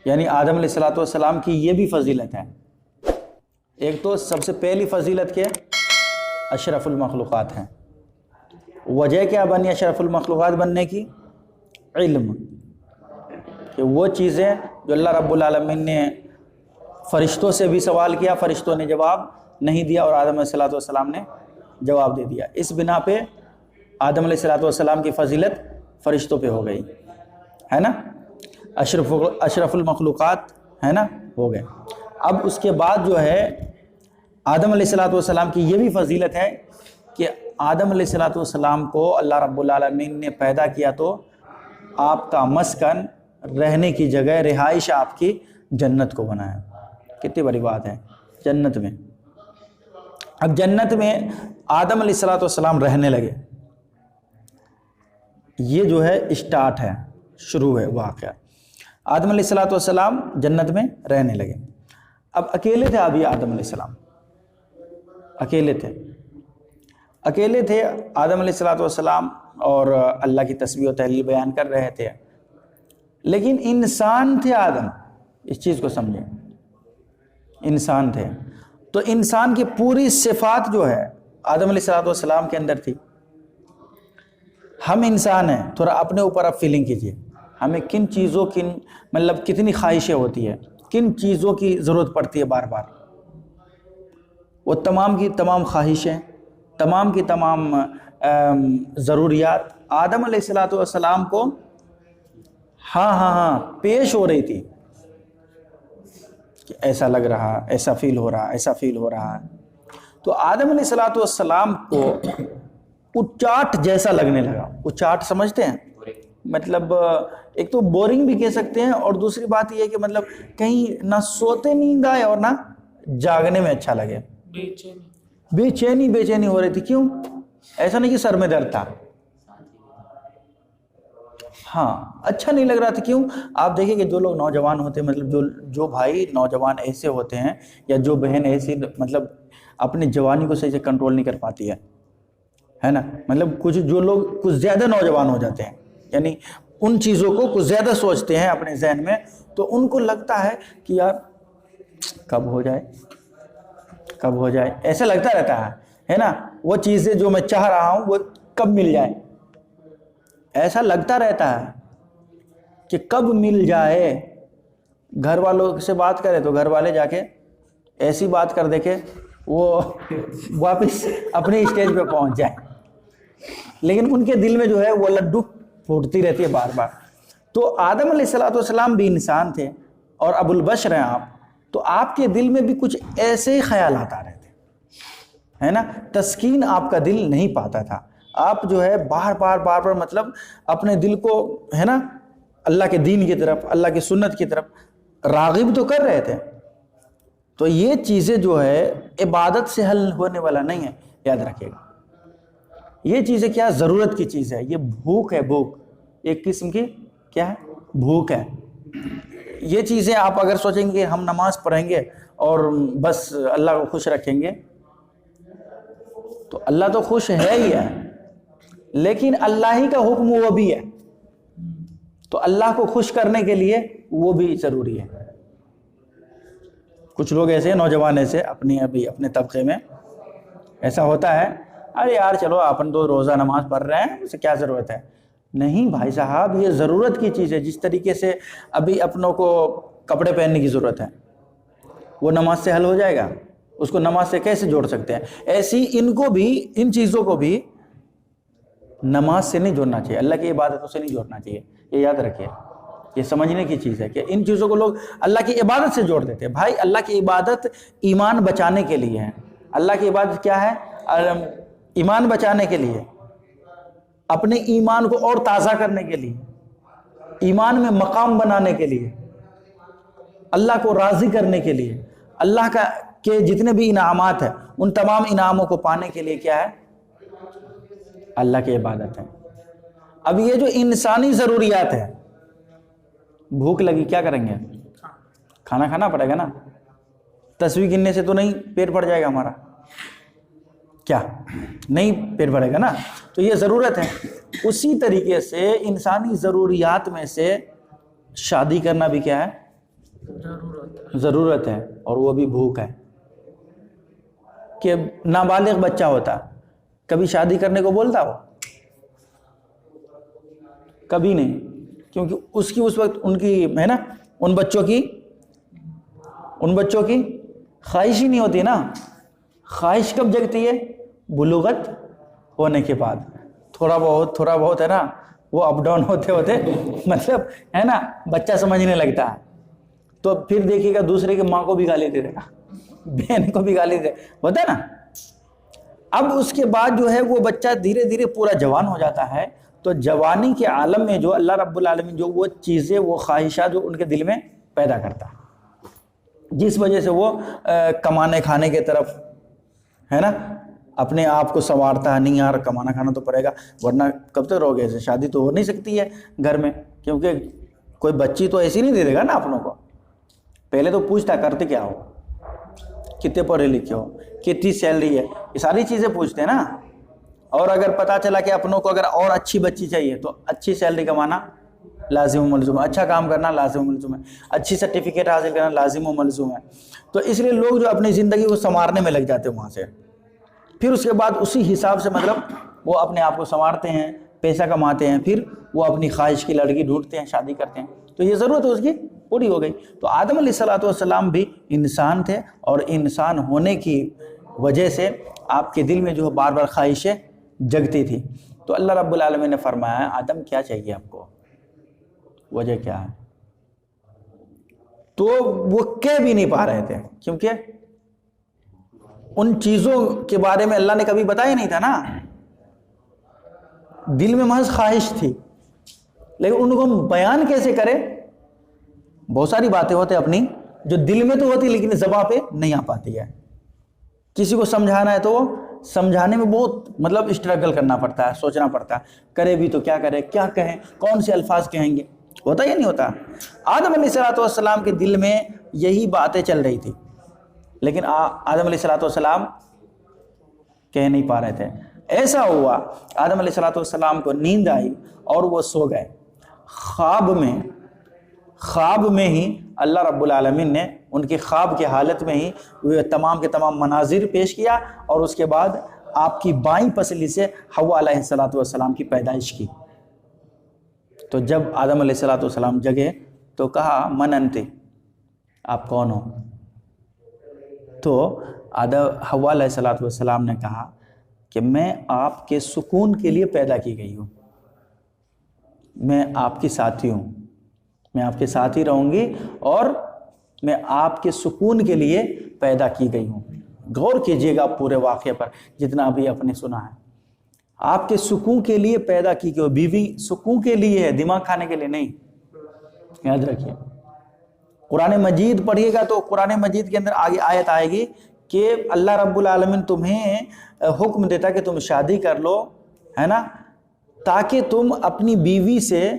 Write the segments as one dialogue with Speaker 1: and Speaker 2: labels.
Speaker 1: یعنی آدم علیہ الصلوۃ والسلام کی یہ بھی فضیلت ہے. ایک تو سب سے پہلی فضیلت کے اشرف المخلوقات ہیں. وجہ کیا بنی اشرف المخلوقات بننے کی؟ علم. کہ وہ چیزیں جو اللہ رب العالمین نے فرشتوں سے بھی سوال کیا، فرشتوں نے جواب نہیں دیا اور آدم علیہ الصلوۃ والسلام نے جواب دے دیا. اس بنا پہ آدم علیہ الصلوۃ والسلام کی فضیلت فرشتوں پہ ہو گئی ہے نا. اشرف المخلوقات ہے نا ہو گئے. اب اس کے بعد جو ہے آدم علیہ الصلوۃ والسلام کی یہ بھی فضیلت ہے کہ آدم علیہ الصلوۃ والسلام کو اللہ رب العالمین نے پیدا کیا تو آپ کا مسکن، رہنے کی جگہ، رہائش آپ کی جنت کو بنایا. کتنی بڑی بات ہے. جنت میں، اب جنت میں آدم علیہ الصلوۃ والسلام رہنے لگے. یہ جو ہے اسٹارٹ ہے، شروع ہے واقعہ. آدم علیہ الصلوۃ والسلام جنت میں رہنے لگے. اب اکیلے تھے ابھی آدم علیہ السلام، اکیلے تھے آدم علیہ الصلوۃ والسلام، اور اللہ کی تسبیح و تحلیل بیان کر رہے تھے. لیکن انسان تھے آدم، اس چیز کو سمجھیں، انسان تھے تو انسان کی پوری صفات جو ہے آدم علیہ الصلوۃ والسلام کے اندر تھی. ہم انسان ہیں، تھوڑا اپنے اوپر اب فیلنگ کیجئے. ہمیں کن چیزوں کی مطلب کتنی خواہشیں ہوتی ہے، کن چیزوں کی ضرورت پڑتی ہے بار بار. وہ تمام کی تمام خواہشیں، تمام کی تمام ضروریات آدم علیہ الصلوۃ والسلام کو ہاں پیش ہو رہی تھی کہ ایسا لگ رہا، ایسا فیل ہو رہا، ایسا فیل ہو رہا. تو آدم علیہ الصلوۃ والسلام کو اچاٹ جیسا لگنے لگا. اچاٹ سمجھتے ہیں؟ مطلب ایک تو بورنگ بھی کہہ سکتے ہیں، اور دوسری بات یہ ہے کہ مطلب کہیں نہ سوتے نیند آئے اور نہ جاگنے میں اچھا لگے. بے چینی ہو رہی تھی. کیوں؟ ایسا نہیں کہ سر میں درد تھا، ہاں اچھا نہیں لگ رہا تھا. کیوں؟ آپ دیکھیں کہ جو لوگ نوجوان ہوتے ہیں، مطلب جو بھائی نوجوان ایسے ہوتے ہیں، یا جو بہن ایسی مطلب اپنی جوانی کو صحیح سے کنٹرول نہیں کر پاتی ہے نا. مطلب کچھ جو لوگ کچھ زیادہ نوجوان ہو جاتے ہیں، یعنی ان چیزوں کو کچھ زیادہ سوچتے ہیں اپنے ذہن میں، تو ان کو لگتا ہے کہ یار کب ہو جائے، ایسا لگتا رہتا ہے نا. وہ چیزیں جو میں چاہ رہا ہوں وہ کب مل جائے، ایسا لگتا رہتا ہے کہ کب مل جائے. گھر والوں سے بات کرے تو گھر والے جا کے ایسی بات کر دے کہ وہ واپس اپنے اسٹیج پہ پہنچ جائے، لیکن ان کے دل میں جو ہے وہ لڈو پھوٹتی رہتی ہے بار بار. تو آدم علیہ الصلوۃ والسلام بھی انسان تھے اور ابو البشر ہیں آپ، تو آپ کے دل میں بھی کچھ ایسے ہی خیالات آ رہے تھے ہے نا. تسکین آپ کا دل نہیں پاتا تھا. آپ جو ہے بار بار مطلب اپنے دل کو ہے نا اللہ کے دین کی طرف، اللہ کی سنت کی طرف راغب تو کر رہے تھے. تو یہ چیزیں جو ہے عبادت سے حل ہونے والا نہیں ہے، یاد رکھیے گا. یہ چیزیں کیا ضرورت کی چیز ہے. یہ بھوک ہے، بھوک ایک قسم کی کیا ہے، بھوک ہے. یہ چیزیں آپ اگر سوچیں گے کہ ہم نماز پڑھیں گے اور بس اللہ کو خوش رکھیں گے، تو اللہ تو خوش ہے ہی ہے، لیکن اللہ ہی کا حکم وہ بھی ہے، تو اللہ کو خوش کرنے کے لیے وہ بھی ضروری ہے. کچھ لوگ ایسے نوجوان ایسے اپنے طبقے میں ایسا ہوتا ہے، ارے یار چلو اپن تو روزہ نماز پڑھ رہے ہیں، اسے کیا ضرورت ہے. نہیں بھائی صاحب، یہ ضرورت کی چیز ہے. جس طریقے سے ابھی اپنوں کو کپڑے پہننے کی ضرورت ہے، وہ نماز سے حل ہو جائے گا؟ اس کو نماز سے کیسے جوڑ سکتے ہیں؟ ایسی ان کو بھی، ان چیزوں کو بھی نماز سے نہیں جوڑنا چاہیے، اللہ کی عبادتوں سے نہیں جوڑنا چاہیے. یہ یاد رکھیے، یہ سمجھنے کی چیز ہے کہ ان چیزوں کو لوگ اللہ کی عبادت سے جوڑ دیتے ہیں. بھائی اللہ کی عبادت ایمان بچانے کے لیے ہے. اللہ کی عبادت کیا ہے؟ ایمان بچانے کے لیے، اپنے ایمان کو اور تازہ کرنے کے لیے، ایمان میں مقام بنانے کے لیے، اللہ کو راضی کرنے کے لیے، اللہ کے جتنے بھی انعامات ہیں ان تمام انعاموں کو پانے کے لیے کیا ہے؟ اللہ کی عبادت ہے. اب یہ جو انسانی ضروریات ہیں، بھوک لگی کیا کریں گے؟ کھانا کھانا پڑے گا نا. تسبیح گننے سے تو نہیں پیٹ بھر جائے گا ہمارا، کیا نہیں پیٹ بھرے گا نا. تو یہ ضرورت ہے. اسی طریقے سے انسانی ضروریات میں سے شادی کرنا بھی کیا ہے؟ ضرورت ہے اور وہ بھی بھوک ہے. کہ نابالغ بچہ ہوتا کبھی شادی کرنے کو بولتا وہ؟ کبھی نہیں, کیونکہ اس کی اس وقت ان کی ہے نا ان بچوں کی خواہش ہی نہیں ہوتی نا. خواہش کب جگتی ہے؟ بلوغت ہونے کے بعد. تھوڑا بہت ہے نا وہ اپ ڈاؤن ہوتے مطلب ہے نا بچہ سمجھنے لگتا ہے, تو پھر دیکھیے گا دوسرے کی ماں کو بھی گالی دے دے گا, بہن کو بھی گالی دے ہوتا ہے نا. اب اس کے بعد جو ہے وہ بچہ دھیرے دھیرے پورا جوان ہو جاتا ہے. تو جوانی کے عالم میں جو اللہ رب العالمین جو وہ چیزیں وہ خواہشات جو ان کے دل میں پیدا کرتا ہے, جس وجہ سے وہ کمانے کھانے کے طرف ہے نا اپنے آپ کو سنوارتا ہے. نہیں یار کمانا کھانا تو پڑے گا, ورنہ کب تک رہو گے ایسے, شادی تو ہو نہیں سکتی ہے گھر میں, کیونکہ کوئی بچی تو ایسی نہیں دے دے گا نا اپنوں کو. پہلے تو پوچھتا کرتے کیا ہو, کتنے پڑھے لکھے ہو, کتنی سیلری ہے, یہ ساری چیزیں پوچھتے ہیں نا. اور اگر پتہ چلا کہ اپنوں کو اگر اور اچھی بچی چاہیے تو اچھی سیلری کمانا لازم و ملزوم ہے, اچھا کام کرنا لازم و ملزوم ہے, اچھی سرٹیفکیٹ حاصل کرنا لازم و ملزوم ہے. تو اس لیے لوگ جو اپنی زندگی کو سنوارنے میں لگ جاتے ہیں وہاں سے. پھر اس کے بعد اسی حساب سے مطلب وہ اپنے آپ کو سنوارتے ہیں, پیسہ کماتے ہیں, پھر وہ اپنی خواہش کی لڑکی ڈھونڈتے ہیں, شادی کرتے ہیں. تو یہ ضرورت اس کی پوری ہو گئی. تو آدم علیہ السلام بھی انسان تھے, اور انسان ہونے کی وجہ سے آپ کے دل میں جو بار بار خواہشیں جگتی تھی. تو اللہ رب العالمین نے فرمایا آدم کیا چاہیے آپ کو, وجہ کیا ہے؟ تو وہ کہہ بھی نہیں پا رہے تھے, کیونکہ ان چیزوں کے بارے میں اللہ نے کبھی بتایا نہیں تھا نا. دل میں محض خواہش تھی, لیکن ان کو ہم بیان کیسے کریں؟ بہت ساری باتیں ہوتے اپنی جو دل میں تو ہوتی لیکن زبان پہ نہیں آ پاتی ہے. کسی کو سمجھانا ہے تو وہ سمجھانے میں بہت مطلب اسٹرگل کرنا پڑتا ہے, سوچنا پڑتا ہے, کرے بھی تو کیا کرے, کیا کہیں, کون سے الفاظ کہیں گے, ہوتا یا نہیں ہوتا. آدم علیہ السلام کے دل میں یہی باتیں چل رہی تھی, لیکن آدم علیہ السلام کہہ نہیں پا رہے تھے. ایسا ہوا آدم علیہ السلام کو نیند آئی اور وہ سو گئے. خواب میں ہی اللہ رب العالمین نے ان کے خواب کی حالت میں ہی وہ تمام کے تمام مناظر پیش کیا, اور اس کے بعد آپ کی بائیں پسلی سے حوا علیہ السلام کی پیدائش کی. تو جب آدم علیہ السلام جگے تو کہا من انت, آپ کون ہو؟ تو حوا علیہ السلام نے کہا کہ میں آپ کے سکون کے لیے پیدا کی گئی ہوں, میں آپ کی ساتھی ہوں, میں آپ کے ساتھ ہی رہوں گی, اور میں آپ کے سکون کے لیے پیدا کی گئی ہوں. غور کیجئے گا پورے واقعے پر جتنا ابھی آپ نے سنا ہے. آپ کے سکون کے لیے پیدا کی گئی, بیوی سکون کے لیے ہے, دماغ کھانے کے لیے نہیں, یاد رکھیے. قرآن مجید پڑھیے گا تو قرآن مجید کے اندر آگے آیت آئے گی کہ اللہ رب العالمین تمہیں حکم دیتا کہ تم شادی کر لو, ہے نا, تاکہ تم اپنی بیوی سے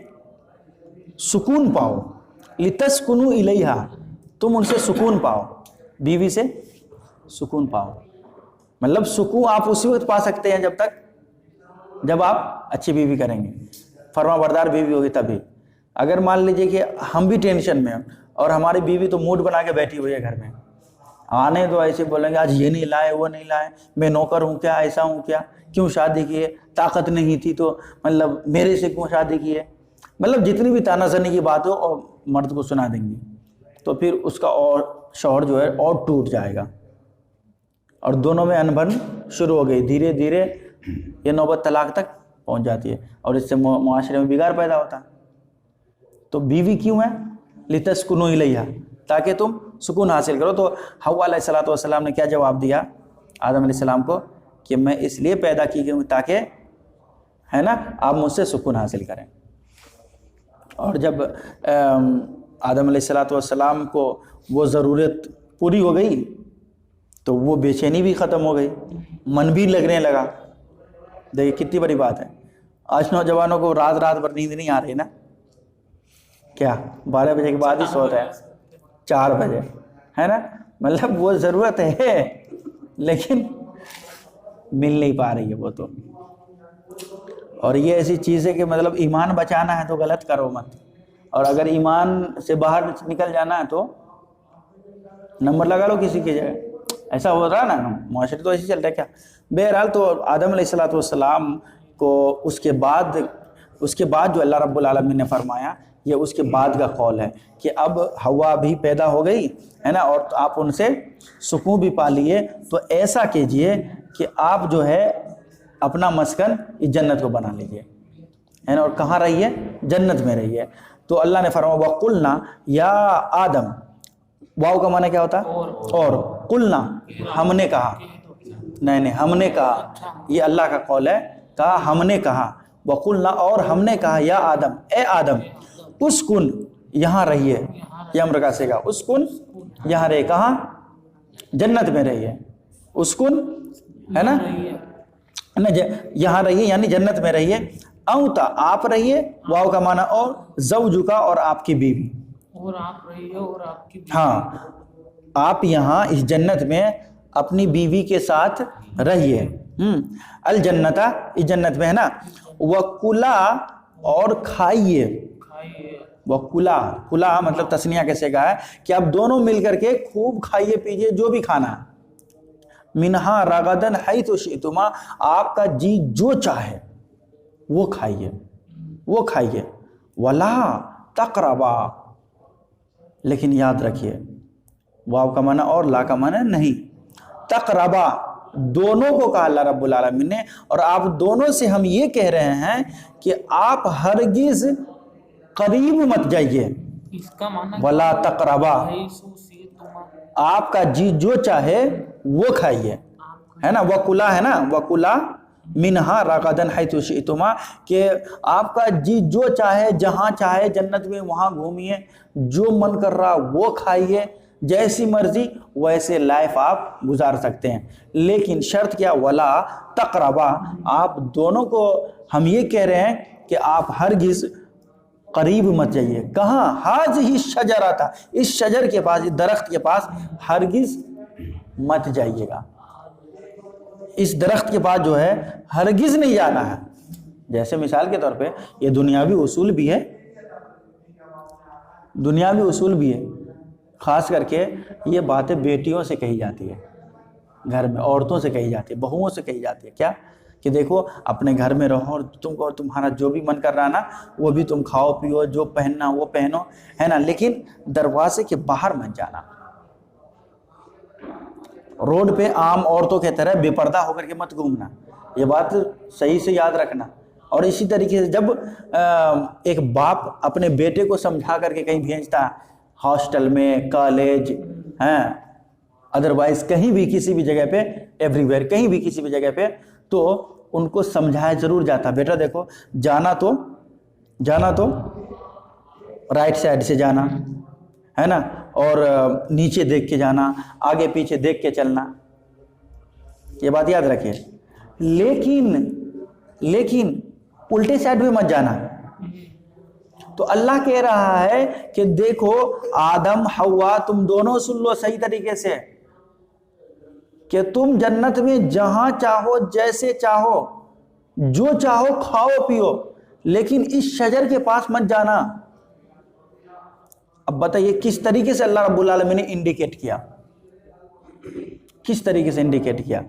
Speaker 1: سکون پاؤ. لتسکنوا الیہا, تم ان سے سکون پاؤ, بیوی سے سکون پاؤ. مطلب سکون آپ اسی وقت پا سکتے ہیں جب آپ اچھی بیوی کریں گے, فرما بردار بیوی ہوگی تبھی. اگر مان لیجئے کہ ہم بھی ٹینشن میں ہیں اور ہماری بیوی تو موڈ بنا کے بیٹھی ہوئی ہے گھر میں, آنے تو ایسے بولیں گے آج یہ نہیں لائے وہ نہیں لائے, میں نوکر ہوں کیا, ایسا ہوں کیا, کیوں شادی کی ہے, طاقت نہیں تھی تو مطلب میرے سے کیوں شادی کی ہے, مطلب جتنی بھی تانا زنی کی بات ہو اور مرد کو سنا دیں گی. تو پھر اس کا اور شوہر جو ہے اور ٹوٹ جائے گا, اور دونوں میں انبن شروع ہو گئی. دھیرے دھیرے یہ نوبت طلاق تک پہنچ جاتی ہے, اور اس سے معاشرے میں بگاڑ پیدا ہوتا ہے. تو بیوی کیوں ہے؟ لتسکنوا الیہا, تاکہ تم سکون حاصل کرو. تو حوا علیہ السلام نے کیا جواب دیا آدم علیہ السلام کو کہ میں اس لیے پیدا کی گئی ہوں تاکہ ہے نا آپ مجھ سے سکون حاصل کریں. اور جب آدم علیہ السلام کو وہ ضرورت پوری ہو گئی تو وہ بے چینی بھی ختم ہو گئی, من بھی لگنے لگا. دیکھیے کتنی بڑی بات ہے. آج نوجوانوں کو رات بھر نیند نہیں آ رہی نا, کیا 12 بجے کے بعد ہی سوتا ہے, 4 بجے, ہے نا, مطلب وہ ضرورت ہے لیکن مل نہیں پا رہی ہے وہ تو. اور یہ ایسی چیز ہے کہ مطلب ایمان بچانا ہے تو غلط کرو مت, اور اگر ایمان سے باہر نکل جانا ہے تو نمبر لگا لو کسی کی جگہ. ایسا ہو رہا نا, معاشرے تو ایسے چل رہا ہے کیا. بہرحال تو آدم علیہ السلام کو اس کے بعد جو اللہ رب العالمین نے فرمایا, یہ اس کے بعد کا قول ہے کہ اب ہوا بھی پیدا ہو گئی ہے نا, اور آپ ان سے سکون بھی پا لیے, تو ایسا کیجئے کہ آپ جو ہے اپنا مسکن اس جنت کو بنا لیجئے ہے نا, اور کہاں رہیے, جنت میں رہیے. تو اللہ نے فرمایا وَقُلْنَا یا آدم, واو کا معنی کیا ہوتا ہے, اور قلنا ہم نے کہا, نہیں ہم نے کہا, یہ اللہ کا قول ہے, کہا ہم نے کہا, وَقُلْنَا اور ہم نے کہا یا آدم, اے آدم اسکن یہاں رہیے, یہ امر کا صیغہ, اسکن یہاں رہیے, کہاں, جنت میں رہیے, اسکن ہے نا, یہاں رہیے یعنی جنت میں رہیے, اوتا آپ رہیے, واو کا معنی اور, زوجو کا اور آپ کی بیوی,
Speaker 2: اور آپ رہیے اور آپ کی بیوی,
Speaker 1: ہاں آپ یہاں اس جنت میں اپنی بیوی کے ساتھ رہیے. الجنتا اس جنت میں ہے نا, وَكُلَا اور کھائیے, وَكُلَا کلا مطلب تسنیہ کیسے کہا ہے کہ آپ دونوں مل کر کے خوب کھائیے پیجئے جو بھی کھانا ہے, منہا رغدن حیث شئتما, آپ کا جی جو چاہے وہ کھائیے, وہ کھائیے, ولا تقربا, لیکن یاد رکھیے واو کا معنی اور لا کا معنی نہیں, تقربا دونوں کو کہا اللہ رب العالمین نے, اور آپ دونوں سے ہم یہ کہہ رہے ہیں کہ آپ ہرگز قریب مت جائیے,
Speaker 2: اس کا معنی
Speaker 1: ولا تقربا, آپ کا جی جو چاہے وہ کھائیے ہے نا, وَكُلَا ہے نا, وَكُلَا منہا رغدن حیث شئتما, کہ آپ کا جی جو چاہے جہاں چاہے جنت میں وہاں گھومیے, جو من کر رہا وہ کھائیے, جیسی مرضی ویسے لائف آپ گزار سکتے ہیں, لیکن شرط کیا, ولا تقربا, آپ دونوں کو ہم یہ کہہ رہے ہیں کہ آپ ہرگز قریب مت جائیے, کہاں, ہذہ الشجرۃ, اس شجر کے پاس, اس درخت کے پاس ہرگز مت جائیے گا, اس درخت کے پاس جو ہے ہرگز نہیں جانا ہے. جیسے مثال کے طور پہ یہ دنیاوی اصول بھی ہے, دنیاوی اصول بھی ہے, خاص کر کے یہ باتیں بیٹیوں سے کہی جاتی ہے, گھر میں عورتوں سے کہی جاتی ہے, بہوؤں سے کہی جاتی ہے, کیا کہ دیکھو اپنے گھر میں رہو, اور تم کو تمہارا جو بھی من کر رہا نا وہ بھی تم کھاؤ پیو, جو پہننا وہ پہنو ہے نا, لیکن دروازے کے باہر مت جانا, روڈ پہ عام عورتوں کے طرح بے پردہ ہو کر کے مت گھومنا, یہ بات صحیح سے یاد رکھنا. اور اسی طریقے سے جب ایک باپ اپنے بیٹے کو سمجھا کر کے کہیں بھیجتا ہے, ہاسٹل میں, کالج ہیں, ادروائز کہیں بھی کسی بھی جگہ پہ, ایوری ویئر کہیں بھی کسی بھی جگہ پہ, تو ان کو سمجھایا ضرور جاتا, بیٹا دیکھو جانا تو رائٹ سائڈ سے جانا ہے نا, اور نیچے دیکھ کے جانا, آگے پیچھے دیکھ کے چلنا, یہ بات یاد رکھیے. لیکن الٹے سائڈ بھی مت جانا. تو اللہ کہہ رہا ہے کہ دیکھو آدم حوا تم دونوں سن لو صحیح طریقے سے, کہ تم جنت میں جہاں چاہو جیسے چاہو جو چاہو کھاؤ پیو, لیکن اس شجر کے پاس مت جانا. اب بتائیے کس طریقے سے اللہ رب العالمین نے انڈیکیٹ کیا, کس طریقے سے انڈیکیٹ کیا.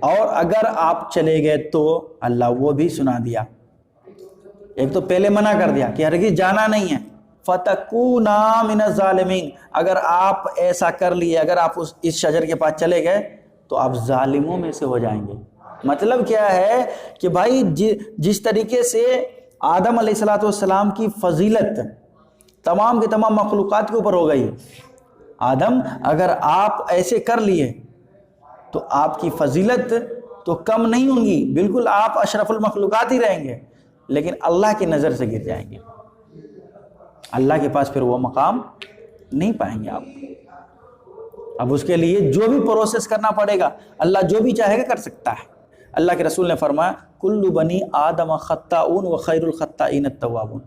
Speaker 1: اور اگر آپ چلے گئے تو اللہ وہ بھی سنا دیا, ایک تو پہلے منع کر دیا کہ ہرگز جانا نہیں ہے, فَتَكُونَا مِنَ الظَّالِمِينَ, اگر آپ ایسا کر لیے, اگر آپ اس شجر کے پاس چلے گئے تو آپ ظالموں میں سے ہو جائیں گے. مطلب کیا ہے کہ بھائی جس طریقے سے آدم علیہ السلام کی فضیلت تمام کے تمام مخلوقات کے اوپر ہو گئی, آدم اگر آپ ایسے کر لیے تو آپ کی فضیلت تو کم نہیں ہوں گی, بالکل آپ اشرف المخلوقات ہی رہیں گے, لیکن اللہ کی نظر سے گر جائیں گے, اللہ کے پاس پھر وہ مقام نہیں پائیں گے آپ. اب اس کے لیے جو بھی پروسیس کرنا پڑے گا, اللہ جو بھی چاہے گا کر سکتا ہے. اللہ کے رسول نے فرمایا کل بنی آدم خطاؤن و خیر الخطائین التوابون,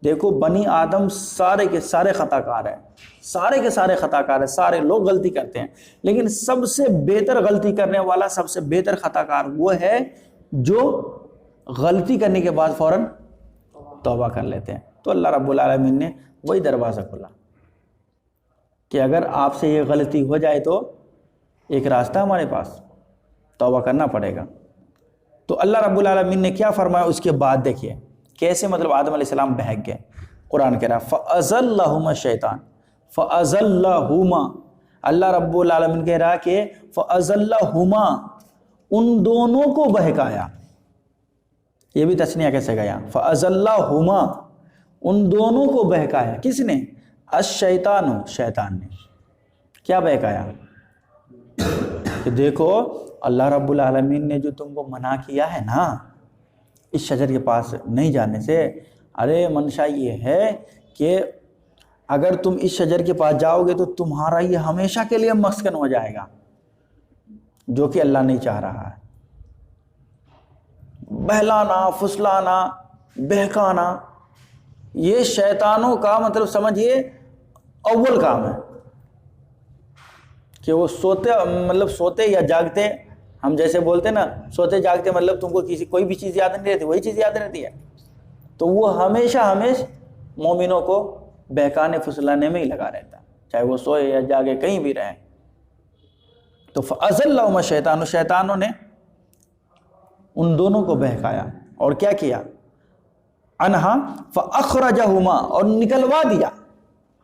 Speaker 1: دیکھو بنی آدم سارے کے سارے خطا کار ہیں, سارے کے سارے خطا کار ہیں, سارے لوگ غلطی کرتے ہیں, لیکن سب سے بہتر غلطی کرنے والا, سب سے بہتر خطا کار وہ ہے جو غلطی کرنے کے بعد فوراً توبہ کر لیتے ہیں. تو اللہ رب العالمین نے وہی دروازہ کھولا. کہ اگر آپ سے یہ غلطی ہو جائے تو ایک راستہ ہمارے پاس، توبہ کرنا پڑے گا۔ تو اللہ رب العالمین نے کیا فرمایا اس کے بعد؟ دیکھیے کیسے مطلب آدم علیہ السلام بہک گئے۔ قرآن کہہ رہا فَأَزَلَّهُمَا الشَّيْطَانُ، فَأَزَلَّهُمَا، اللہ رب العالمین کہہ رہا کہ فَأَزَلَّهُمَا، ان دونوں کو بہکایا۔ یہ بھی تسنیہ کیسے گیا؟ فَأَزَلَّهُمَا، ان دونوں کو بہکایا۔ کس نے؟ الشیطان، شیطان نے۔ کیا بہکایا؟ کہ دیکھو اللہ رب العالمین نے جو تم کو منع کیا ہے نا اس شجر کے پاس نہیں جانے سے، ارے منشا یہ ہے کہ اگر تم اس شجر کے پاس جاؤ گے تو تمہارا یہ ہمیشہ کے لیے مسکن ہو جائے گا، جو کہ اللہ نہیں چاہ رہا ہے۔ بہلانا، پھسلانا، بہکانا، یہ شیطانوں کا مطلب سمجھیے اول کام ہے کہ وہ سوتے یا جاگتے، ہم جیسے بولتے نا سوتے جاگتے، مطلب تم کو کوئی بھی چیز یاد نہیں رہتی، وہی چیز یاد رہتی ہے، تو وہ ہمیشہ مومنوں کو بہکانے پھسلانے میں ہی لگا رہتا ہے، چاہے وہ سوئے یا جاگے کہیں بھی رہیں۔ تو فَأَزَلَّهُمَا الشَّيْطَانُ، شیطانوں نے ان دونوں کو بہکایا اور کیا کیا؟ عنہا فَأَخْرَجَهُمَا، اور نکلوا دیا۔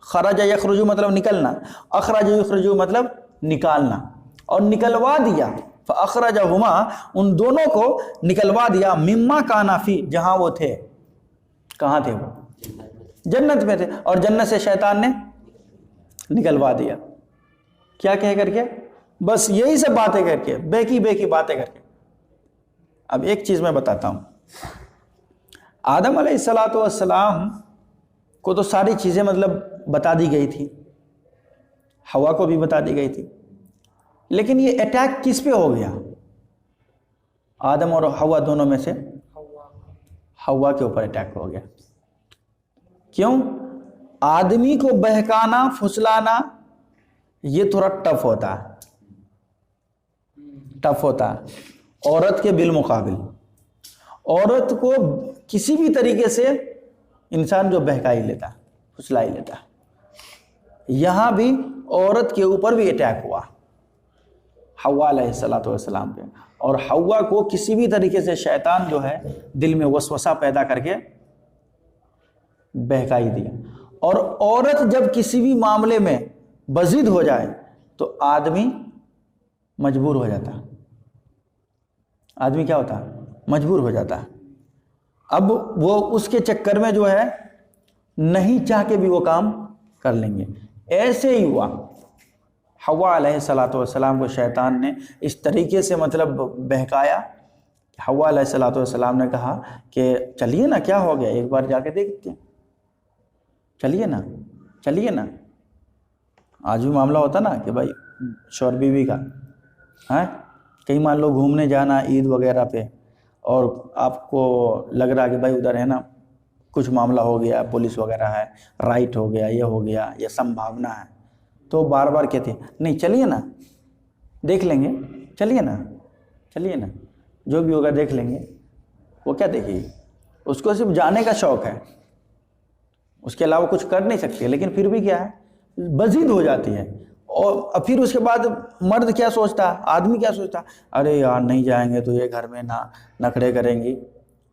Speaker 1: خرج یخرج مطلب نکلنا، اخرج یخرج مطلب نکالنا، اور نکلوا دیا۔ فَأَخْرَجَهُمَا، ان دونوں کو نکلوا دیا، مما کانا فی، جہاں وہ تھے۔ کہاں تھے وہ؟ جنت میں تھے، اور جنت سے شیطان نے نکلوا دیا۔ کیا کہہ کر کے؟ بس یہی سب باتیں کر کے، بیکی باتیں کر کے۔ اب ایک چیز میں بتاتا ہوں، آدم علیہ السلام کو تو ساری چیزیں مطلب بتا دی گئی تھی، ہوا کو بھی بتا دی گئی تھی، لیکن یہ اٹیک کس پہ ہو گیا؟ آدم اور ہوا دونوں میں سے ہوا کے اوپر اٹیک ہو گیا۔ کیوں؟ آدمی کو بہکانا پھسلانا یہ تھوڑا ٹف ہوتا ہے، عورت کے بالمقابل۔ عورت کو کسی بھی طریقے سے انسان جو بہکا ہی لیتا، پھسلا ہی لیتا۔ یہاں بھی عورت کے اوپر بھی اٹیک ہوا حوا علیہ السلام پہ، اور حوا کو کسی بھی طریقے سے شیطان جو ہے دل میں وسوسہ پیدا کر کے بہکا ہی دیا۔ اور عورت جب کسی بھی معاملے میں بضد ہو جائے تو آدمی مجبور ہو جاتا، آدمی کیا ہوتا؟ مجبور ہو جاتا۔ اب وہ اس کے چکر میں جو ہے نہیں چاہ کے بھی وہ کام کر لیں گے۔ ایسے ہی ہوا، حوا علیہ السلام کو شیطان نے اس طریقے سے مطلب بہکایا، حوا علیہ السلام نے کہا کہ چلیے نا، کیا ہو گیا، ایک بار جا کے دیکھتے ہیں، چلیے نا۔ آج بھی معاملہ ہوتا نا کہ بھائی شوہر بیوی کا، کئی مان لو گھومنے جانا عید وغیرہ پہ، اور آپ کو لگ رہا کہ بھائی ادھر ہے نا کچھ معاملہ ہو گیا، پولیس وغیرہ ہے، رائٹ ہو گیا، یہ ہو گیا، یہ سمبھاونا ہے، تو بار بار کہتے ہیں نہیں چلیے نا، دیکھ لیں گے، چلیے نا، جو بھی ہوگا دیکھ لیں گے۔ وہ کیا دیکھے گی؟ اس کو صرف جانے کا شوق ہے، اس کے علاوہ کچھ کر نہیں سکتی، لیکن پھر بھی کیا ہے، بضد ہو جاتی ہے۔ اور پھر اس کے بعد مرد کیا سوچتا، آدمی کیا سوچتا، ارے یار نہیں جائیں گے تو یہ گھر میں نخرے کریں گی،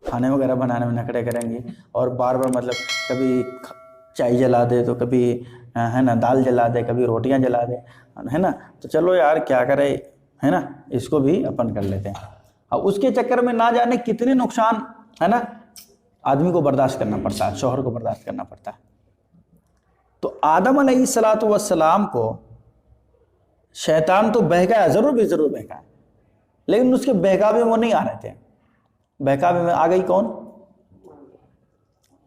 Speaker 1: کھانے وغیرہ بنانے میں نخرے کریں گی، اور بار بار مطلب کبھی چائے جلا دے تو کبھی ہے نا دال جلا دے، کبھی روٹیاں جلا دے، ہے نا، تو چلو یار کیا کرے، ہے نا، اس کو بھی اپن کر لیتے ہیں۔ اب اس کے چکر میں نہ جانے کتنے نقصان ہے نا آدمی کو برداشت کرنا پڑتا ہے، شوہر کو برداشت کرنا پڑتا ہے۔ تو آدم علیہ السلام کو شیطان تو بہکایا، ضرور بہکایا، لیکن اس کے بہکاوے میں وہ نہیں آ رہے تھے۔ بہکاوے میں آ گئی کون؟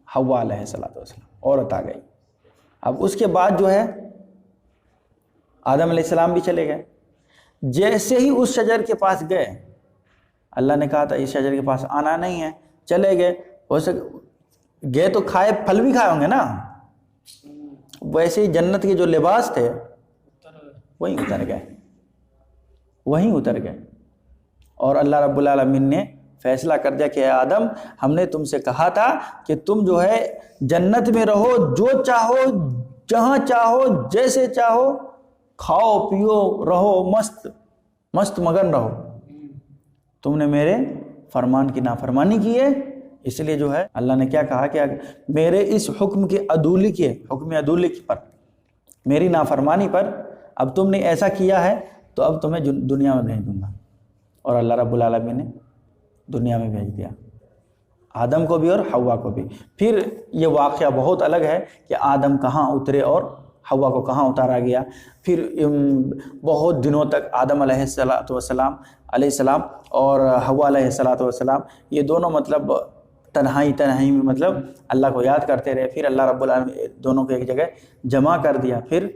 Speaker 1: حوا علیہ السلام، عورت آ گئی۔ اب اس کے بعد جو ہے آدم علیہ السلام بھی چلے گئے۔ جیسے ہی اس شجر کے پاس گئے، اللہ نے کہا تھا اس شجر کے پاس آنا نہیں ہے، چلے گئے، گئے تو کھائے، پھل بھی کھائے ہوں گے نا، ویسے ہی جنت کے جو لباس تھے وہیں اتر گئے، اور اللہ رب العالمین نے فیصلہ کر دیا کہ اے آدم، ہم نے تم سے کہا تھا کہ تم جو ہے جنت میں رہو، جو چاہو جہاں چاہو جیسے چاہو کھاؤ پیو رہو مست مست مگن رہو، تم نے میرے فرمان کی نافرمانی کی ہے، اس لیے جو ہے اللہ نے کیا کہا کہ میرے اس حکم کے عدولی کے حکم عدولی پر، میری نافرمانی پر اب تم نے ایسا کیا ہے تو اب تمہیں دنیا میں بھیج دوں گا۔ اور اللہ رب العالمین نے دنیا میں بھیج دیا، آدم کو بھی اور حوا کو بھی۔ پھر یہ واقعہ بہت الگ ہے کہ آدم کہاں اترے اور حوا کو کہاں اتارا گیا۔ پھر بہت دنوں تک آدم علیہ السلام اور حوا علیہ السلام یہ دونوں مطلب تنہائی میں مطلب اللہ کو یاد کرتے رہے۔ پھر اللہ رب العالمین دونوں کو ایک جگہ جمع کر دیا، پھر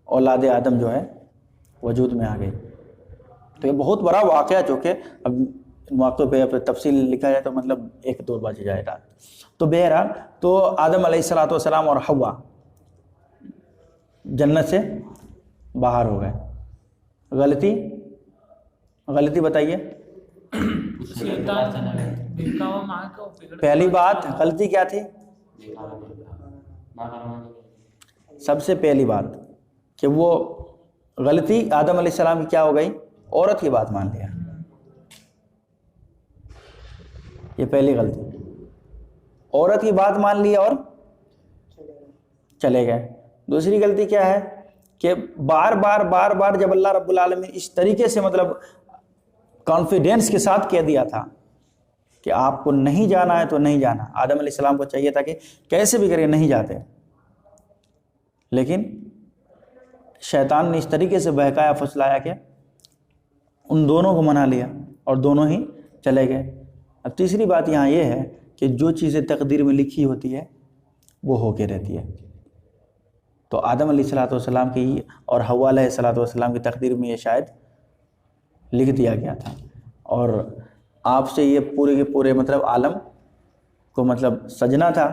Speaker 1: اولاد آدم جو ہے وجود میں آ گئی۔ تو یہ بہت بڑا واقعہ، جو کہ اب واقعے پہ تفصیل لکھا جائے تو مطلب 1-2 بج جائے رات۔ تو بہرحال تو آدم علیہ السلام اور حوا جنت سے باہر ہو گئے۔ غلطی بتائیے۔ پہلی بات غلطی کیا تھی؟ سب سے پہلی بات کہ وہ غلطی آدم علیہ السلام کی کیا ہو گئی؟ عورت کی بات مان لیا، یہ پہلی غلطی، عورت کی بات مان لی اور چلے گئے۔ دوسری غلطی کیا ہے کہ بار بار جب اللہ رب العالمین اس طریقے سے مطلب کانفیڈینس کے ساتھ کہہ دیا تھا کہ آپ کو نہیں جانا ہے تو نہیں جانا، آدم علیہ السلام کو چاہیے تھا کہ کیسے بھی کرے نہیں جاتے، لیکن شیطان نے اس طریقے سے بہکایا پھسلایا کہ ان دونوں کو منا لیا اور دونوں ہی چلے گئے۔ اب تیسری بات یہاں یہ ہے کہ جو چیزیں تقدیر میں لکھی ہوتی ہے وہ ہو کے رہتی ہے۔ تو آدم علیہ السلام کی اور حوا علیہ السلام کی تقدیر میں یہ شاید لکھ دیا گیا تھا، اور آپ سے یہ پورے کے پورے مطلب عالم کو مطلب سجنا تھا،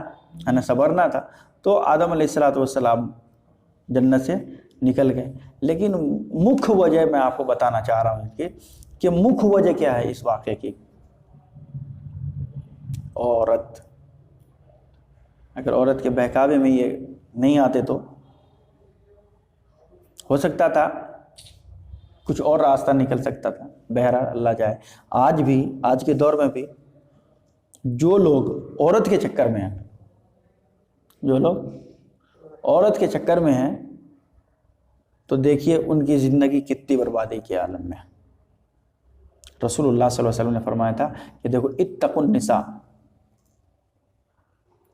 Speaker 1: ہے نا، سنورنا تھا۔ تو آدم علیہ السلام جنت سے نکل گئے۔ لیکن مکھ وجہ میں آپ کو بتانا چاہ رہا ہوں کہ مکھ وجہ کیا ہے اس واقعے کی؟ عورت۔ اگر عورت کے بہکاوے میں یہ نہیں آتے تو ہو سکتا تھا کچھ اور راستہ نکل سکتا تھا۔ بہرحال اللہ جائے، آج کے دور میں بھی جو لوگ عورت کے چکر میں ہیں، تو دیکھیے ان کی زندگی کتنی بربادی کے عالم میں۔ رسول اللہ صلی اللہ علیہ وسلم نے فرمایا تھا کہ دیکھو اتقوا النساء،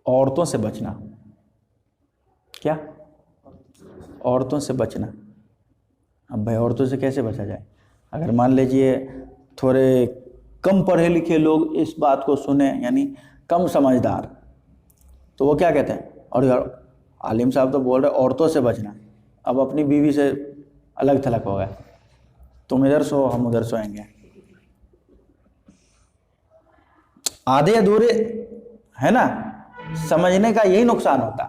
Speaker 1: عورتوں سے بچنا۔ کیا؟ عورتوں سے بچنا۔ اب بھائی عورتوں سے کیسے بچا جائے؟ اگر مان لیجئے تھوڑے کم پڑھے لکھے لوگ اس بات کو سنیں، یعنی کم سمجھدار، تو وہ کیا کہتے ہیں؟ اور یار عالم صاحب تو بول رہے عورتوں سے بچنا، اب اپنی بیوی سے الگ تھلگ ہو گئے، تم ادھر سو ہم ادھر سوئیں گے۔ آدھے ادھورے ہے نا، سمجھنے کا یہی نقصان ہوتا۔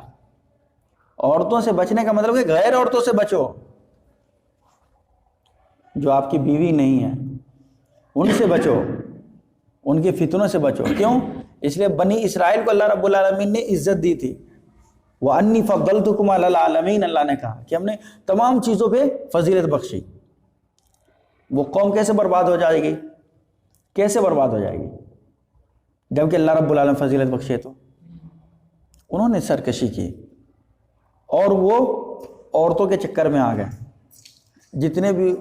Speaker 1: عورتوں سے بچنے کا مطلب کہ غیر عورتوں سے بچو، جو آپ کی بیوی نہیں ہے ان سے بچو، ان کے فتنوں سے بچو۔ کیوں؟ اس لیے بنی اسرائیل کو اللہ رب العالمین نے عزت دی تھی، وَأَنِّي فَضَّلْتُكُمْ عَلَى الْعَالَمِينَ، اللہ نے کہا کہ ہم نے تمام چیزوں پہ فضیلت بخشی۔ وہ قوم کیسے برباد ہو جائے گی؟ کیسے برباد ہو جائے گی جبکہ اللہ رب العالمین فضیلت بخشے؟ تو انہوں نے سرکشی کی اور وہ عورتوں کے چکر میں آ گئے۔ جتنے بھی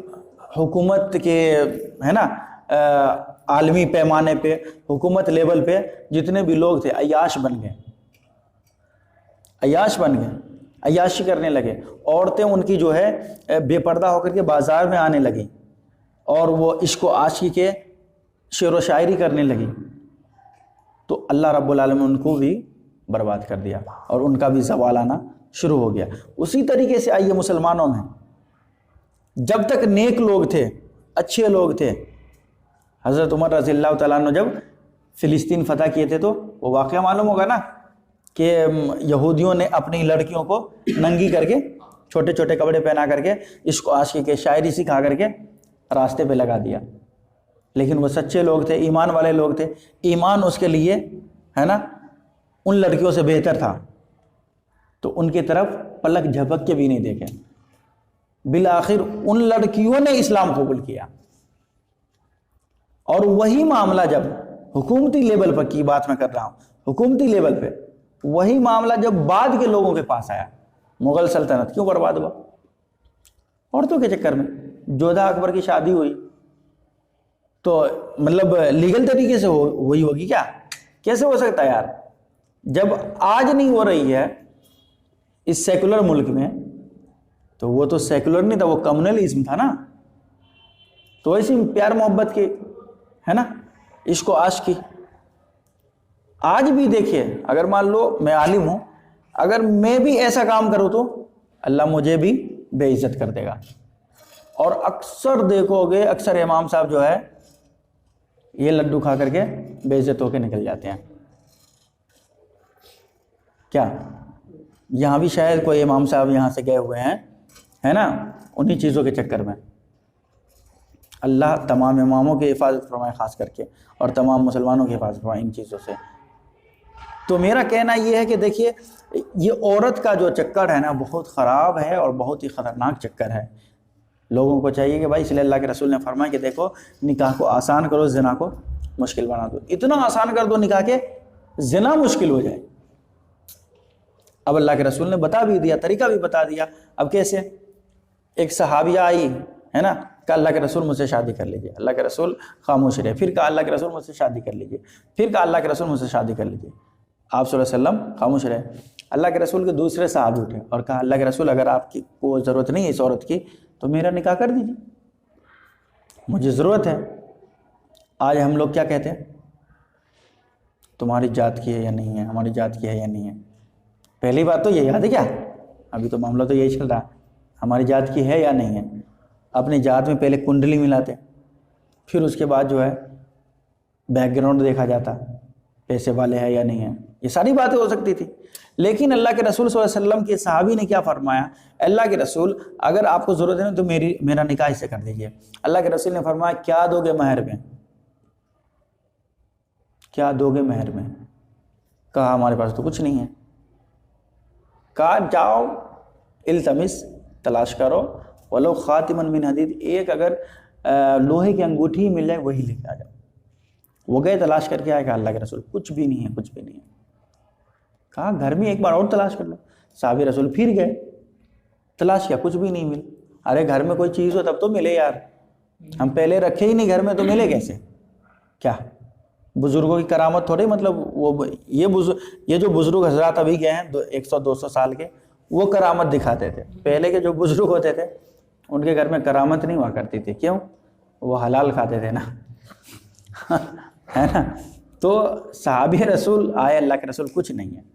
Speaker 1: حکومت کے ہے نا عالمی پیمانے پہ، حکومت لیول پہ جتنے بھی لوگ تھے عیاش بن گئے، عیاشی کرنے لگے۔ عورتیں ان کی جو ہے بے پردہ ہو کر کے بازار میں آنے لگیں اور وہ عشق و عاشقی کے شعر و شاعری کرنے لگی۔ تو اللہ رب العالمین ان کو بھی برباد کر دیا اور ان کا بھی زوال آنا شروع ہو گیا۔ اسی طریقے سے آئیے مسلمانوں میں، جب تک نیک لوگ تھے، اچھے لوگ تھے، حضرت عمر رضی اللہ تعالیٰ عنہ جب فلسطین فتح کیے تھے تو وہ واقعہ معلوم ہوگا نا کہ یہودیوں نے اپنی لڑکیوں کو ننگی کر کے، چھوٹے چھوٹے کپڑے پہنا کر کے، عشق و عاشقی کے شاعری سکھا کر کے راستے پہ لگا دیا۔ لیکن وہ سچے لوگ تھے، ایمان والے لوگ تھے، ایمان اس کے لیے ہے نا ان لڑکیوں سے بہتر تھا، تو ان کی طرف پلک جھپک کے بھی نہیں دیکھے. بالآخر ان لڑکیوں نے اسلام قبول کیا. اور وہی معاملہ جب حکومتی لیول پر کی بات میں کر رہا ہوں, حکومتی لیول پہ وہی معاملہ جب بعد کے لوگوں کے پاس آیا, مغل سلطنت کیوں برباد ہوا؟ عورتوں کے چکر میں. جودھا اکبر کی شادی ہوئی تو مطلب لیگل طریقے سے ہوئی ہوگی کیا؟ کیسے ہو سکتا ہے یار؟ جب آج نہیں ہو رہی ہے اس سیکولر ملک میں, تو وہ تو سیکولر نہیں تھا, وہ کمیونلزم تھا نا. تو ایسی پیار محبت کی ہے نا, عشق و عاشق کی. آج بھی دیکھیے, اگر مان لو میں عالم ہوں, اگر میں بھی ایسا کام کروں تو اللہ مجھے بھی بے عزت کر دے گا. اور اکثر دیکھو گے, اکثر امام صاحب جو ہے یہ لڈو کھا کر کے بے عزت ہو کے نکل جاتے ہیں. کیا یہاں بھی شاید کوئی امام صاحب یہاں سے گئے ہوئے ہیں, ہے نا, انہی چیزوں کے چکر میں. اللہ تمام اماموں کی حفاظت فرمائے خاص کر کے, اور تمام مسلمانوں کی حفاظت فرمائے ان چیزوں سے. تو میرا کہنا یہ ہے کہ دیکھیے, یہ عورت کا جو چکر ہے نا بہت خراب ہے اور بہت ہی خطرناک چکر ہے. لوگوں کو چاہیے کہ بھائی, اس لیے اللہ کے رسول نے فرمایا کہ دیکھو نکاح کو آسان کرو, زنا کو مشکل بنا دو. اتنا آسان کر دو نکاح کے زنا مشکل ہو جائے. اب اللہ کے رسول نے بتا بھی دیا, طریقہ بھی بتا دیا. اب کیسے؟ ایک صحابیہ آئی ہے نا, کہا اللہ کے رسول مجھ سے شادی کر لیجیے. اللہ کے رسول خاموش رہے. پھر کہا اللہ کے رسول مجھ سے شادی کر لیجیے. پھر کہا اللہ کے رسول مجھ سے شادی کر لیجیے. آپ صلی اللہ علیہ وسلم خاموش رہے. اللہ کے رسول کے دوسرے صحابی اٹھے اور کہا اللہ کے رسول اگر آپ کی کوئی ضرورت نہیں ہے اس عورت کی تو میرا نکاح کر دیجیے, مجھے ضرورت ہے. آج ہم لوگ کیا کہتے ہیں؟ تمہاری جات کی ہے یا نہیں ہے, ہماری جات کی ہے یا نہیں ہے. پہلی بات تو یہ یاد ہے کیا, ابھی تو معاملہ تو یہی چل رہا ہے, ہماری جات کی ہے یا نہیں ہے. اپنی جات میں پہلے کنڈلی ملاتے, پھر اس کے بعد جو ہے بیک گراؤنڈ دیکھا جاتا, پیسے والے ہیں یا نہیں ہیں. یہ ساری باتیں ہو سکتی تھی. لیکن اللہ کے رسول صلی اللہ علیہ وسلم کے صحابی نے کیا فرمایا؟ اللہ کے رسول اگر آپ کو ضرورت ہے نا تو میرا نکاح اس سے کر دیجیے. اللہ کے رسول نے فرمایا کیا دو گے مہر میں؟ کیا دو گے مہر میں؟ کہا ہمارے پاس تو کچھ نہیں ہے. کہا جاؤ التمس, تلاش کرو, ولو خاتما من حدید, ایک اگر لوہے کی انگوٹھی مل جائے وہی لے کے آ جاؤ. وہ گئے تلاش کر کے آئے, کہا اللہ کے رسول کچھ بھی نہیں ہے, کچھ بھی نہیں ہے. کہا گھر میں ایک بار اور تلاش کر لو. صحابی رسول پھر گئے, تلاش کیا, کچھ بھی نہیں مل. ارے گھر میں کوئی چیز ہو تب تو ملے یار, ہم پہلے رکھے ہی نہیں گھر میں تو ملے کیسے؟ کیا بزرگوں کی کرامت تھوڑی, مطلب وہ یہ جو بزرگ حضرات ابھی گئے ہیں 100-200 سال کے, وہ کرامت دکھاتے تھے. پہلے کے جو بزرگ ہوتے تھے ان کے گھر میں کرامت نہیں ہوا کرتی تھی. کیوں؟ وہ حلال کھاتے تھے نا, ہے نا. تو صحابی رسول آئے, اللہ کے رسول کچھ نہیں ہے.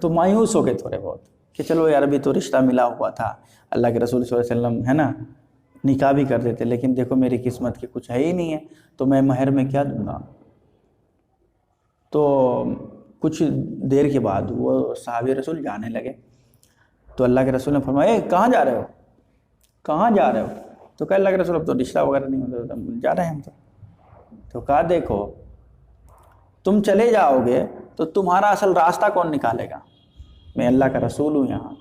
Speaker 1: تو مایوس ہو گئے تھوڑے بہت کہ چلو یار ابھی تو رشتہ ملا ہوا تھا, اللہ کے رسول صلی اللہ علیہ وسلم ہے نا نکاح بھی کر دیتے, لیکن دیکھو میری قسمت کی کچھ ہے ہی نہیں ہے, تو میں مہر میں کیا دوں گا. تو کچھ دیر کے بعد وہ صحابی رسول جانے لگے. تو اللہ کے رسول نے فرمایا کہاں جا رہے ہو, کہاں جا رہے ہو؟ تو کہا اللہ کے رسول اب تو رشتہ وغیرہ نہیں ہوتا, جا رہے ہیں ہم تو کہا دیکھو تم چلے جاؤ گے تو تمہارا اصل راستہ کون نکالے گا؟ میں اللہ کا رسول ہوں یہاں.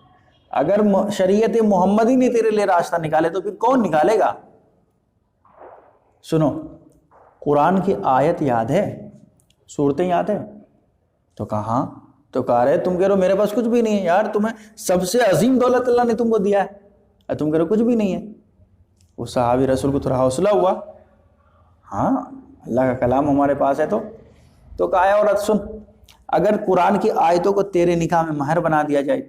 Speaker 1: اگر شریعت محمدی نے تیرے لیے راستہ نکالے تو پھر کون نکالے گا؟ سنو, قرآن کی آیت یاد ہے, صورتیں یاد ہے؟ تو کہا ہاں. تو کہا رہے تم کہہ رہو میرے پاس کچھ بھی نہیں ہے. یار تمہیں سب سے عظیم دولت اللہ نے تم کو دیا ہے, تم کہہ رہو کچھ بھی نہیں ہے. وہ صحابی رسول کو تھوڑا حوصلہ ہوا, ہاں اللہ کا کلام ہمارے پاس ہے. تو کہا عورت سن, اگر قرآن کی آیتوں کو تیرے نکاح میں مہر بنا دیا جائے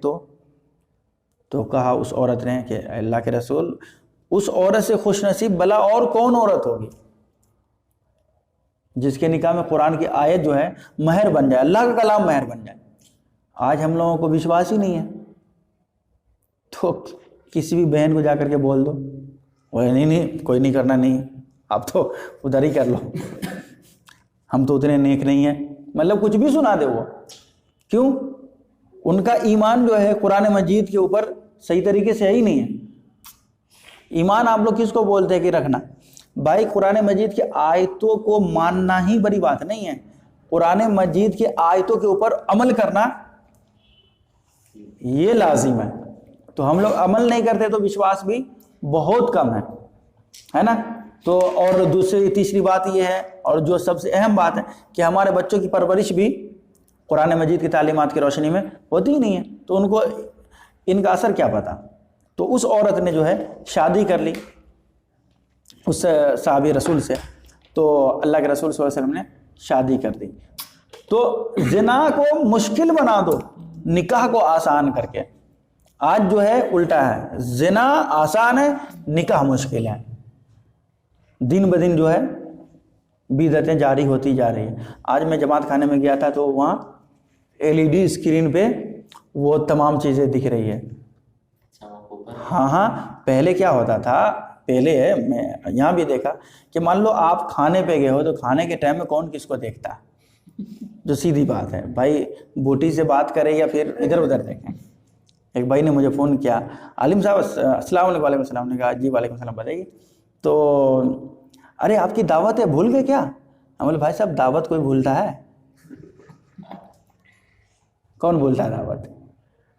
Speaker 1: تو کہا اس عورت نے کہ اللہ کے رسول اس عورت سے خوش نصیب بلا اور کون عورت ہوگی جس کے نکاح میں قرآن کی آیت جو ہے مہر بن جائے, اللہ کا کلام مہر بن جائے. آج ہم لوگوں کو وشواس ہی نہیں ہے, تو کسی بھی بہن کو جا کر کے بول دو, وہ نہیں کوئی نہیں کرنا, نہیں آپ تو ادھر ہی کر لو, ہم تو اتنے نیک نہیں ہیں, مطلب کچھ بھی سنا دے وہ. کیوں؟ ان کا ایمان جو ہے قرآن مجید کے اوپر صحیح طریقے سے ہے ہی نہیں ہے. ایمان آپ لوگ کس کو بولتے ہیں کہ رکھنا؟ بھائی قرآن مجید کی آیتوں کو ماننا ہی بڑی بات نہیں ہے, قرآن مجید کی آیتوں کے اوپر عمل کرنا یہ لازم ہے. تو ہم لوگ عمل نہیں کرتے تو وشواس بھی بہت کم ہے نا. تو اور تیسری بات یہ ہے، اور جو سب سے اہم بات ہے، کہ ہمارے بچوں کی پرورش بھی قرآن مجید کی تعلیمات کی روشنی میں ہوتی ہی نہیں ہے، تو ان کو ان کا اثر کیا پتا. تو اس عورت نے جو ہے شادی کر لی اس صحابی رسول سے، تو اللہ کے رسول صلی اللہ علیہ وسلم نے شادی کر دی. تو زنا کو مشکل بنا دو نکاح کو آسان کر کے. آج جو ہے الٹا ہے، زنا آسان ہے، نکاح مشکل ہے. دن بدن جو ہے بدعتیں جاری ہوتی جا رہی ہیں. آج میں جماعت خانے میں گیا تھا تو وہاں LED اسکرین پہ وہ تمام چیزیں دکھ رہی ہے. ہاں پہلے کیا ہوتا تھا، پہلے میں یہاں بھی دیکھا کہ مان لو آپ کھانے پہ گئے ہو تو کھانے کے ٹائم میں کون کس کو دیکھتا ہے؟ جو سیدھی بات ہے بھائی، بوٹی سے بات کرے یا پھر ادھر ادھر دیکھیں. ایک بھائی نے مجھے فون کیا، عالم صاحب السلام علیکم. وعلیکم السلام. نے کہا جی وعلیکم السلام، بتائیے. تو ارے آپ کی دعوت ہے، بھول گئے کیا؟ ہم بولے بھائی صاحب دعوت کوئی بھولتا ہے؟ کون بھولتا ہے دعوت؟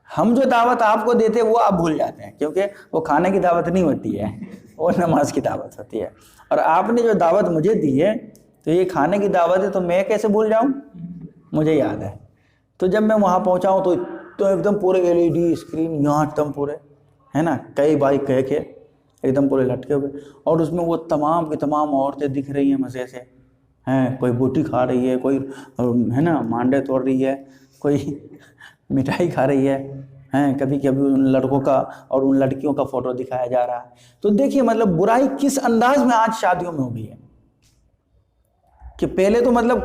Speaker 1: ہم جو دعوت آپ کو دیتے وہ آپ بھول جاتے ہیں، کیونکہ وہ کھانے کی دعوت نہیں ہوتی ہے، وہ نماز کی دعوت ہوتی ہے. اور آپ نے جو دعوت مجھے دی ہے تو یہ کھانے کی دعوت ہے، تو میں کیسے بھول جاؤں؟ مجھے یاد ہے. تو جب میں وہاں پہنچا ہوں تو ایک دم پورے LED اسکرین یہاں ایک دم پورے ہے نا، کئی بھائی کہہ کے ایک دم پورے لٹکے ہوئے، اور اس میں وہ تمام کی تمام عورتیں دکھ رہی ہیں مزے سے ہیں. کوئی بوٹی کھا رہی ہے، کوئی ہے نا مانڈے توڑ رہی ہے، کوئی مٹھائی کھا رہی ہے، کبھی کبھی ان لڑکوں کا اور ان لڑکیوں کا فوٹو دکھایا جا رہا ہے. تو دیکھیے مطلب برائی کس انداز میں آج شادیوں میں ہو گئی ہے. کہ پہلے تو مطلب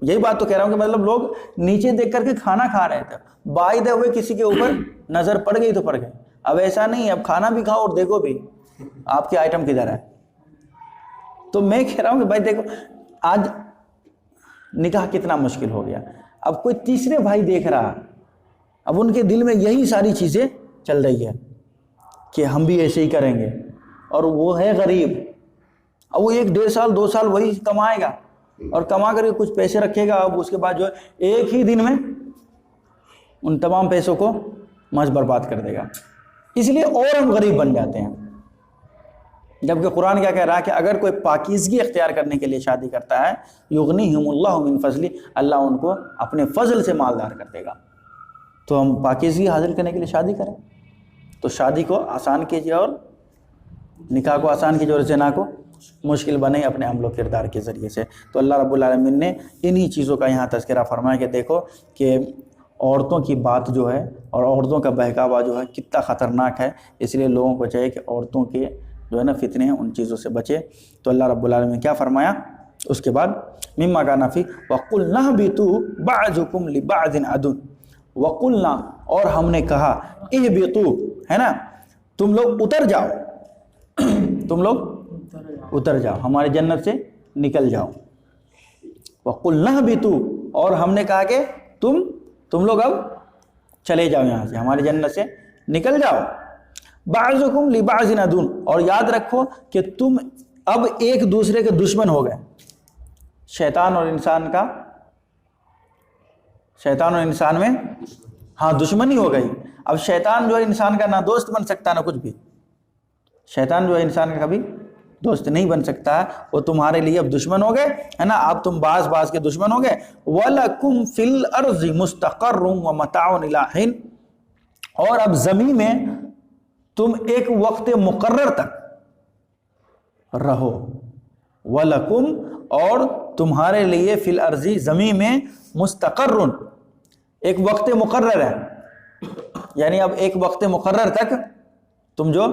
Speaker 1: یہی بات تو کہہ رہا ہوں کہ مطلب لوگ نیچے دیکھ کر کے کھانا کھا رہے تھے، بائی دے ہوئے کسی کے اوپر نظر پڑ گئی تو پڑ گئی. اب ایسا نہیں ہے، اب کھانا بھی کھاؤ اور دیکھو بھی آپ کے آئٹم کدھر ہے. تو میں کہہ رہا ہوں کہ بھائی دیکھو آج نکاح کتنا مشکل ہو گیا. اب کوئی تیسرے بھائی دیکھ رہا، اب ان کے دل میں یہی ساری چیزیں چل رہی ہے کہ ہم بھی ایسے ہی کریں گے. اور وہ ہے غریب، اب وہ 1 1.5 سال 2 سال وہی کمائے گا اور کما کر کے کچھ پیسے رکھے گا. اب اس کے بعد جو ہے ایک ہی دن میں ان تمام پیسوں کو محض برباد کر دے گا. اس لیے اور ہم غریب بن جاتے ہیں. جبکہ قرآن کیا کہہ رہا ہے کہ اگر کوئی پاکیزگی اختیار کرنے کے لیے شادی کرتا ہے، یغنیہم اللہ من فضلہ، اللہ ان کو اپنے فضل سے مالدار کر دے گا. تو ہم پاکیزگی حاصل کرنے کے لیے شادی کریں. تو شادی کو آسان کیجیے اور نکاح کو آسان کیجیے اور زنا کو مشکل بنے اپنے عمل و کردار کے ذریعے سے. تو اللہ رب العالمین نے انہی چیزوں کا یہاں تذکرہ فرمایا کہ دیکھو کہ عورتوں کی بات جو ہے اور عورتوں کا بہکاوا جو ہے کتنا خطرناک ہے. اس لیے لوگوں کو چاہیے کہ عورتوں کے جو ہے نا فتنے ہیں ان چیزوں سے بچے. تو اللہ رب العالمین نے کیا فرمایا اس کے بعد، مما کان فی وقلنا اہبطوا بعضکم لبعض عدو، وقلنا اور ہم نے کہا، اہبطوا ہے نا تم لوگ اتر جاؤ، تم لوگ اتر جاؤ، ہمارے جنت سے نکل جاؤ. وقلنا اہبطوا اور ہم نے کہا کہ تم لوگ اب چلے جاؤ یہاں سے، ہماری جنت سے نکل جاؤ. بعضکم لبعض عدو، اور یاد رکھو کہ تم اب ایک دوسرے کے دشمن ہو گئے. شیطان اور انسان میں دشمنی ہو گئی. اب شیطان جو ہے انسان کا نہ دوست بن سکتا نہ کچھ بھی. شیطان جو ہے انسان کا کبھی دوست نہیں بن سکتا ہے. وہ تمہارے لیے اب دشمن ہو گئے ہے نا، اب تم بعض کے دشمن ہو گئے. وَلَكُمْ فِي الْأَرْضِ مُسْتَقَرٌّ وَمَتَاعٌ إِلَىٰ حِينٍ، اور اب زمین میں تم ایک وقت مقرر تک رہو. وَلَكُمْ اور تمہارے لیے فی الارض زمین میں مستقرن ایک وقت مقرر ہے، یعنی اب ایک وقت مقرر تک تم جو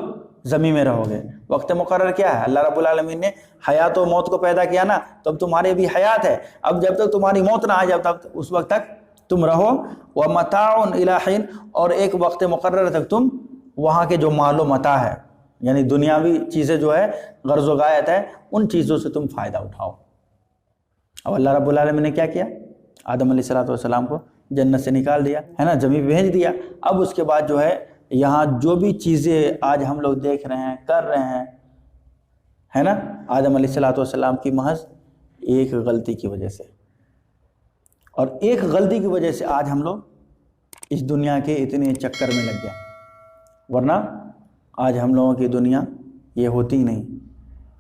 Speaker 1: زمین میں رہو گے. وقت مقرر کیا ہے؟ اللہ رب العالمین نے حیات و موت کو پیدا کیا نا، تو اب تمہاری بھی حیات ہے. اب جب تک تمہاری موت نہ آئے جب تک اس وقت تک تم رہو. وَمَتَاعٌ إِلَىٰ حِينٍ اور ایک وقت مقرر تک تم وہاں کے جو مال و متاع ہے یعنی دنیاوی چیزیں جو ہے غرض و غایت ہے ان چیزوں سے تم فائدہ اٹھاؤ. اب اللہ رب العالمین نے کیا کیا؟ آدم علیہ السلام کو جنت سے نکال دیا ہے نا، زمین پہ بھیج دیا. اب اس کے بعد جو ہے یہاں جو بھی چیزیں آج ہم لوگ دیکھ رہے ہیں کر رہے ہیں ہے نا، آدم علیہ السلام کی محض ایک غلطی کی وجہ سے. اور ایک غلطی کی وجہ سے آج ہم لوگ اس دنیا کے اتنے چکر میں لگ گئے، ورنہ آج ہم لوگوں کی دنیا یہ ہوتی ہی نہیں،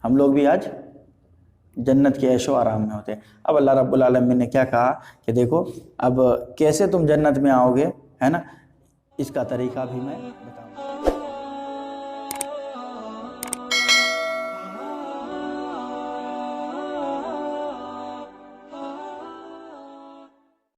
Speaker 1: ہم لوگ بھی آج جنت کے عیش و آرام میں ہوتے ہیں۔ اب اللہ رب العالمین نے کیا کہا کہ دیکھو اب کیسے تم جنت میں آؤ گے، ہے نا، اس کا طریقہ بھی میں بتاؤں گا۔